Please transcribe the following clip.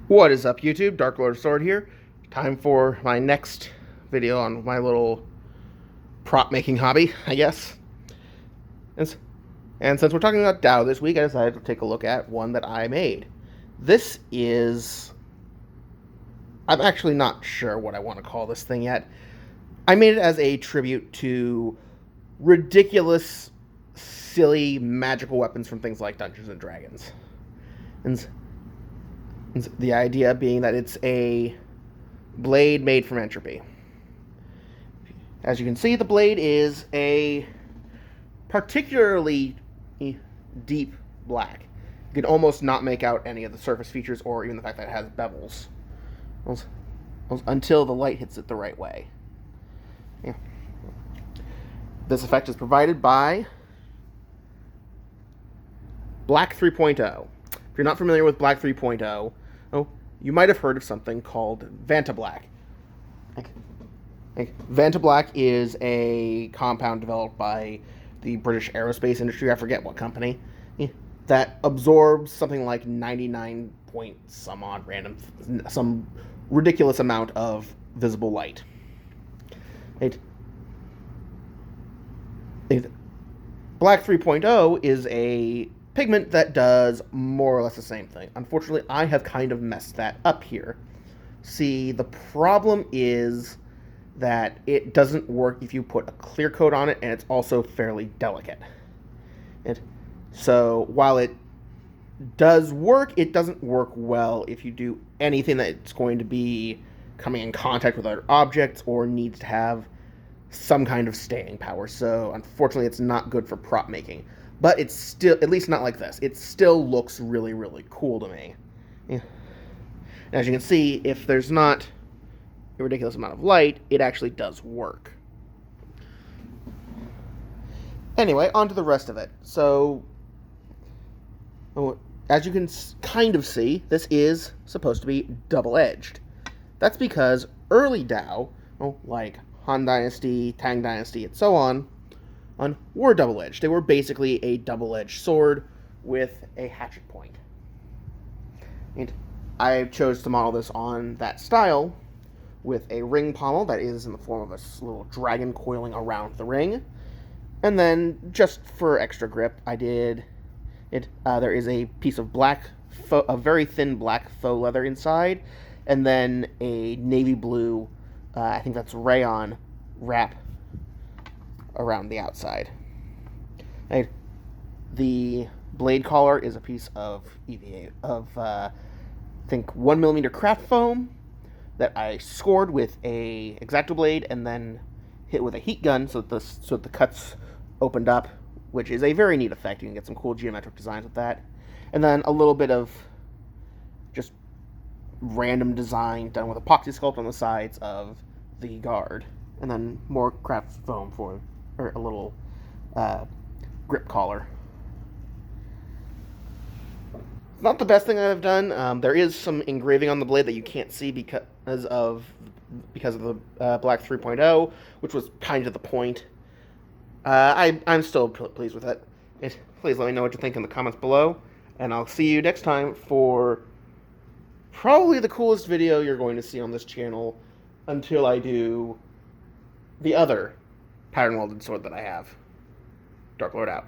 What is up, YouTube? Dark Lord Sword here. Time for my next video on my little prop making hobby, I guess. And, and since we're talking about Dao this week, I decided to take a look at one that I made. This is... I'm actually not sure what I want to call this thing yet. I made it as a tribute to ridiculous, silly, magical weapons from things like Dungeons and Dragons. And the idea being that it's a blade made from entropy. As you can see, the blade is a particularly deep black. You can almost not make out any of the surface features or even the fact that it has bevels until the light hits it the right way. Yeah. This effect is provided by Black 3.0. If you're not familiar with Black 3.0, you might have heard of something called Vantablack. Vantablack is a compound developed by the British aerospace industry, I forget what company, that absorbs something like 99 point some odd random, some ridiculous amount of visible light. Black 3.0 is a pigment that does more or less the same thing. Unfortunately, I have kind of messed that up here. See, the problem is that it doesn't work if you put a clear coat on it, and it's also fairly delicate. So while it does work, it doesn't work well if you do anything that's going to be coming in contact with other objects or needs to have some kind of staying power. So unfortunately, it's not good for prop making. But it's still, at least not like this, it still looks really, really cool to me. Yeah. And as you can see, if there's not a ridiculous amount of light, it actually does work. Anyway, on to the rest of it. So, as you can kind of see, this is supposed to be double-edged. That's because early Dao, like Han Dynasty, Tang Dynasty, and so on, were double-edged. They were basically a double-edged sword with a hatchet point. And I chose to model this on that style with a ring pommel that is in the form of a little dragon coiling around the ring. And then, just for extra grip, I did it. There is a piece of a very thin black faux leather inside, and then a navy blue, I think that's rayon, wrap around the outside. The blade collar is a piece of EVA I think 1mm craft foam that I scored with a X-Acto blade and then hit with a heat gun so that the cuts opened up, which is a very neat effect. You can get some cool geometric designs with that. And then a little bit of just random design done with epoxy sculpt on the sides of the guard. And then more craft foam for a little grip collar. Not the best thing I've done. There is some engraving on the blade that you can't see because of the Black 3.0, which was kind of the point. I'm still pleased with it. Please let me know what you think in the comments below, and I'll see you next time for probably the coolest video you're going to see on this channel until I do the other pattern welded sword that I have. Dark Lord out.